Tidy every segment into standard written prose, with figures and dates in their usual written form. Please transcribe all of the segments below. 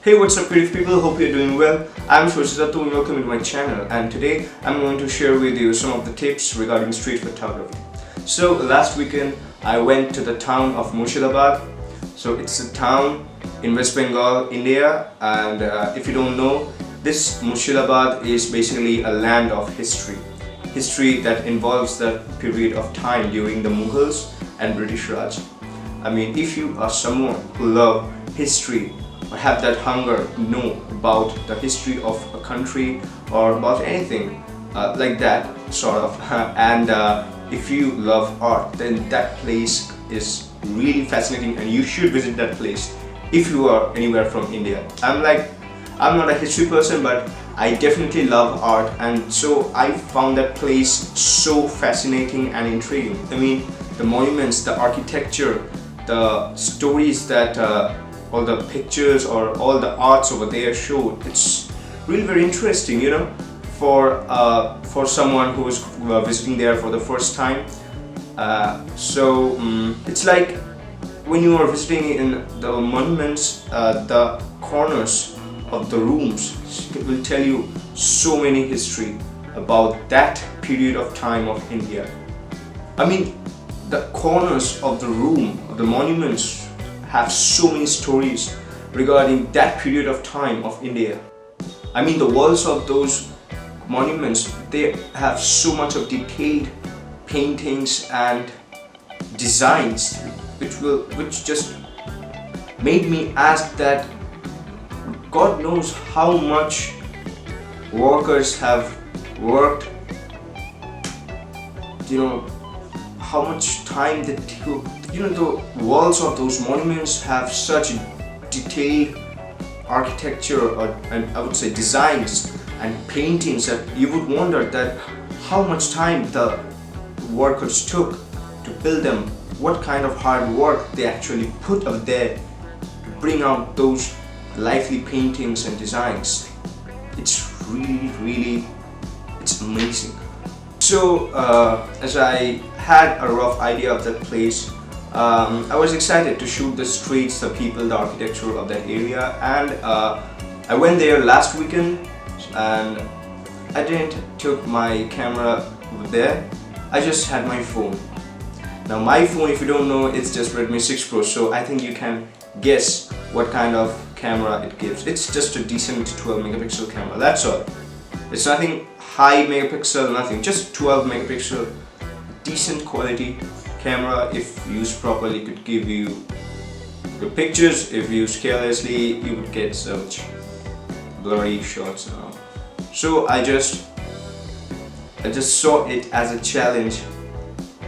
Hey, what's up beautiful people, hope you're doing well. I'm Shweta and welcome to my channel, and today I'm going to share with you some of the tips regarding street photography. So last weekend I went to the town of Murshidabad. So it's a town in West Bengal, India, and if you don't know, this Murshidabad is basically a land of history. History that involves the period of time during the Mughals and British Raj. I mean, if you are someone who love history or have that hunger to know about the history of a country or about anything like that sort of and if you love art, then that place is really fascinating and you should visit that place if you are anywhere from India. I'm not a history person, but I definitely love art, and so I found that place so fascinating and intriguing. I mean, the monuments, the architecture, the stories that all the pictures or all the arts over there showed, it's really very interesting, you know, for someone who is visiting there for the first time. It's like when you are visiting in the monuments, the corners of the rooms, it will tell you so many history about that period of time of India. I mean, the corners of the room, of the monuments, have so many stories regarding that period of time of India. I mean, the walls of those monuments, they have so much of detailed paintings and designs which just made me ask that God knows how much workers have worked, you know, how much time they took. You know, the walls of those monuments have such detailed architecture and I would say designs and paintings that you would wonder that how much time the workers took to build them, what kind of hard work they actually put up there to bring out those lively paintings and designs. It's really it's amazing. So as I had a rough idea of that place, I was excited to shoot the streets, the people, the architecture of that area, and I went there last weekend and I didn't took my camera over there. I just had my phone. Now my phone, if you don't know, it's just Redmi 6 Pro, so I think you can guess what kind of camera it gives. It's just a decent 12 megapixel camera, that's all. It's nothing high megapixel, nothing, just 12 megapixel, decent quality camera. If used properly, could give you good pictures. If used carelessly, you would get such blurry shots and all. So I just saw it as a challenge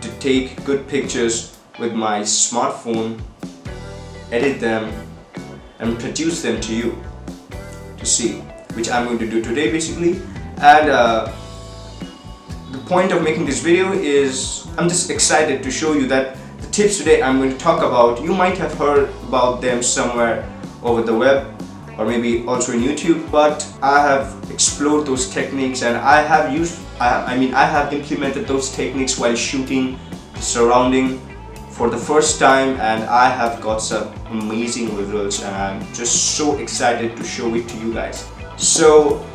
to take good pictures with my smartphone, edit them and produce them to you to see, which I'm going to do today basically. And the point of making this video is I'm just excited to show you that the tips today I'm going to talk about, you might have heard about them somewhere over the web or maybe also in YouTube, but I have explored those techniques and I have implemented those techniques while shooting the surrounding for the first time, and I have got some amazing results and I'm just so excited to show it to you guys. So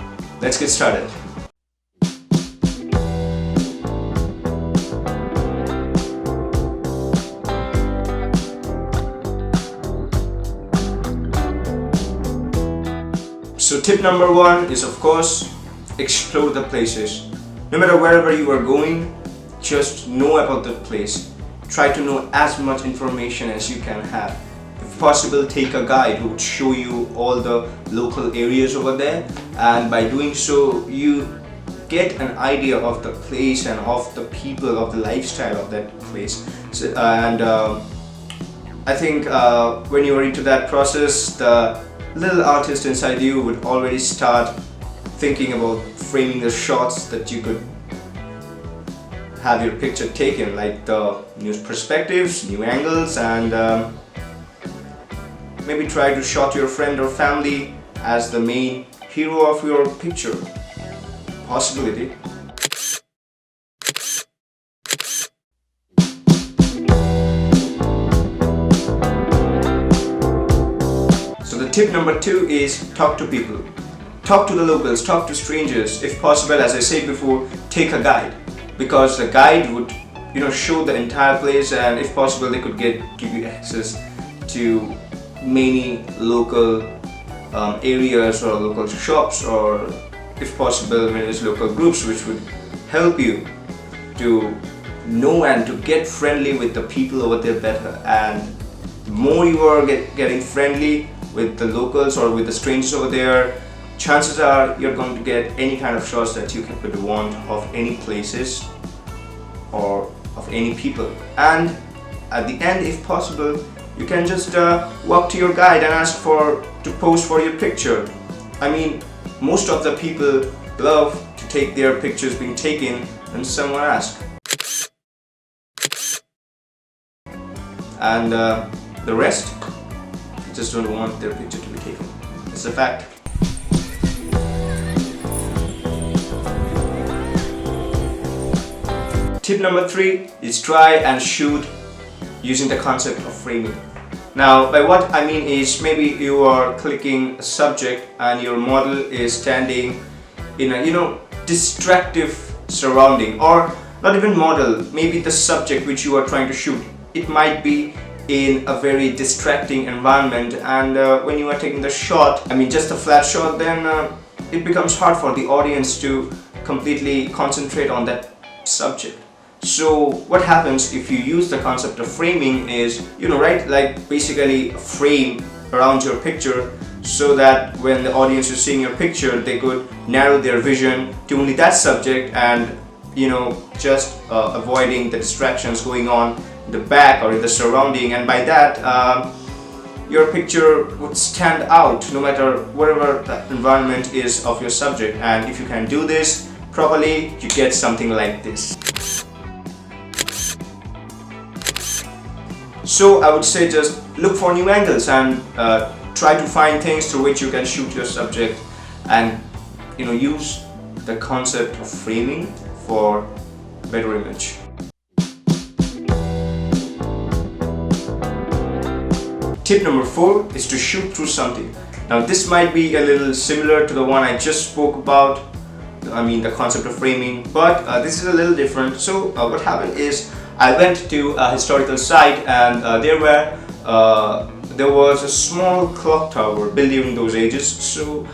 let's get started. So tip number one is, of course, explore the places. No matter wherever you are going, just know about the place. Try to know as much information as you can have. If possible, take a guide who would show you all the local areas over there, and by doing so you get an idea of the place and of the people, of the lifestyle of that place. So, I think when you are into that process, the little artist inside you would already start thinking about framing the shots that you could have your picture taken, like the new perspectives, new angles, and maybe try to shot your friend or family as the main hero of your picture. Possibility. tip number 2 is talk to people. Talk to the locals, talk to strangers. If possible, as I said before, take a guide, because the guide would show the entire place, and if possible they could give you access to many local areas or local shops, or if possible various local groups, which would help you to know and to get friendly with the people over there better. And the more you are getting friendly with the locals or with the strangers over there, chances are you're going to get any kind of shots that you could want of any places or of any people. And at the end, if possible, you can just walk to your guide and ask to pose for your picture. I mean, most of the people love to take their pictures being taken when someone asks. And the rest just don't want their picture to be taken. It's a fact. Tip number 3 is try and shoot using the concept of framing. Now, by what I mean is, maybe you are clicking a subject and your model is standing in a distractive surrounding, or not even model, maybe the subject which you are trying to shoot. It might be in a very distracting environment, and when you are taking the shot, I mean just a flat shot, then it becomes hard for the audience to completely concentrate on that subject. So what happens if you use the concept of framing is, right, like basically a frame around your picture, so that when the audience is seeing your picture, they could narrow their vision to only that subject, and just avoiding the distractions going on in the back or in the surrounding. And by that, your picture would stand out no matter whatever the environment is of your subject. And if you can do this properly, you get something like this. So I would say just look for new angles and try to find things through which you can shoot your subject, and use the concept of framing for a better image. Tip number 4 is to shoot through something. Now this might be a little similar to the one I just spoke about, I mean the concept of framing, but this is a little different. So what happened is, I went to a historical site, and there was a small clock tower built during those ages. So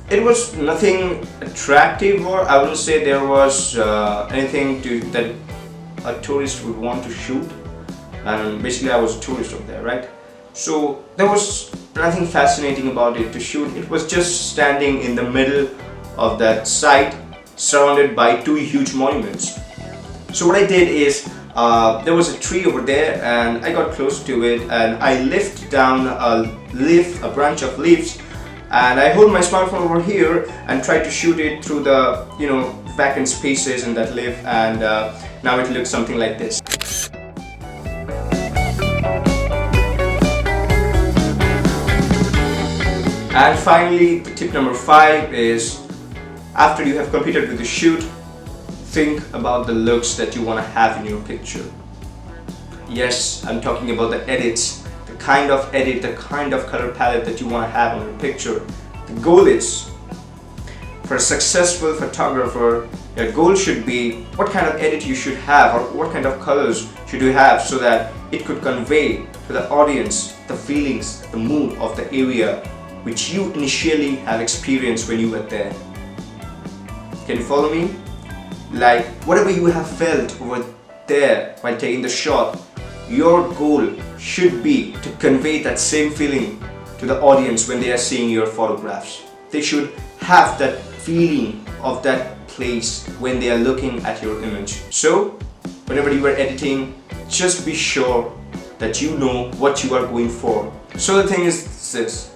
it was nothing attractive, or I wouldn't say there was anything that a tourist would want to shoot. And basically I was a tourist over there, right? So there was nothing fascinating about it to shoot. It was just standing in the middle of that site, surrounded by 2 huge monuments. So what I did is, there was a tree over there, and I got close to it, and I lifted down a branch of leaves, and I hold my smartphone over here and try to shoot it through the vacant spaces in that leaf, and now it looks something like this. And finally, the tip number 5 is, after you have completed with the shoot, think about the looks that you want to have in your picture. Yes, I'm talking about the edits, the kind of edit, the kind of color palette that you want to have on your picture. The goal is, for a successful photographer, your goal should be what kind of edit you should have, or what kind of colors should you have, so that it could convey to the audience the feelings, the mood of the area which you initially have experienced when you were there. Can you follow me? Like, whatever you have felt over there while taking the shot, your goal should be to convey that same feeling to the audience when they are seeing your photographs. They should have that feeling of that place when they are looking at your image. So, whenever you are editing, just be sure that you know what you are going for. So the thing is this: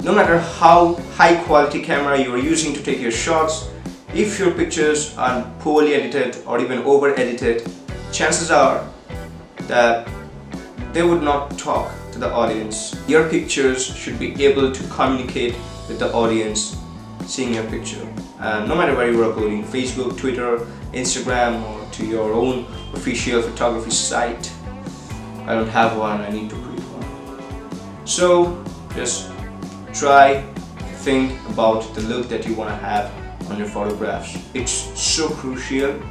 no matter how high quality camera you are using to take your shots, if your pictures are poorly edited or even over edited, chances are that they would not talk to the audience. Your pictures should be able to communicate with the audience seeing your picture. And no matter where you are uploading, Facebook, Twitter, Instagram, or to your own official photography site. I don't have one, I need to create one. So Just try to think about the look that you want to have on your photographs. It's so crucial,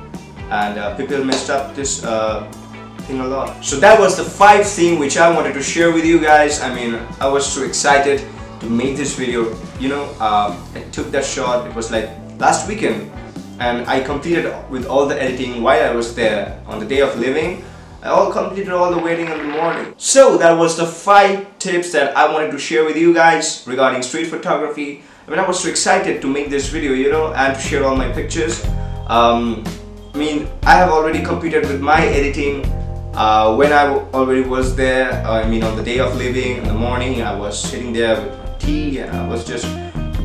and people messed up this thing a lot. So that was the 5th thing which I wanted to share with you guys. I mean, I was so excited to make this video. You know, I took that shot. It was like last weekend, and I completed with all the editing while I was there on the day of living. I completed all the waiting in the morning. So that was the 5 tips that I wanted to share with you guys regarding street photography. I mean, I was so excited to make this video, you know, and to share all my pictures. I mean, I have already completed with my editing when I already was there. I mean, on the day of living in the morning, I was sitting there with my tea, and I was just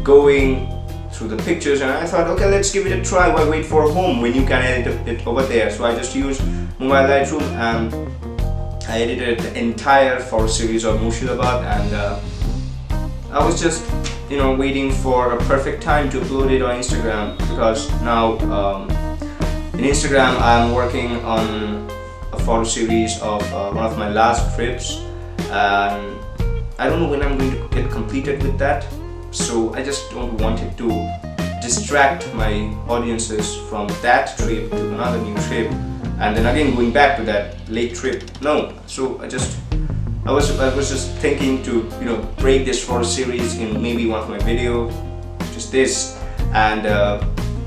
going through the pictures, and I thought, okay, let's give it a try. Why wait for home when you can edit it over there? So I just used mobile Lightroom, and I edited the entire photo series of Murshidabad, and I was just, you know, waiting for a perfect time to upload it on Instagram, because now in Instagram I'm working on a photo series of one of my last trips, and I don't know when I'm going to get completed with that. So I just don't want it to distract my audiences from that trip to another new trip, and then again going back to that late trip. No, so I was just thinking to, you know, break this photo series in maybe one of my video, just this, and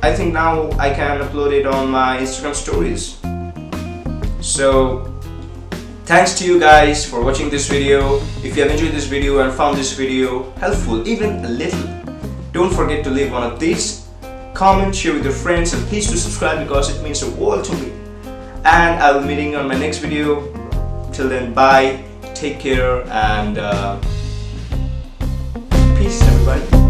I think now I can upload it on my Instagram stories. So thanks to you guys for watching this video. If you have enjoyed this video and found this video helpful, even a little, don't forget to leave one of these, comment, share with your friends, and please do subscribe, because it means the world to me. And I will be meeting you on my next video. Till then, bye, take care, and peace everybody.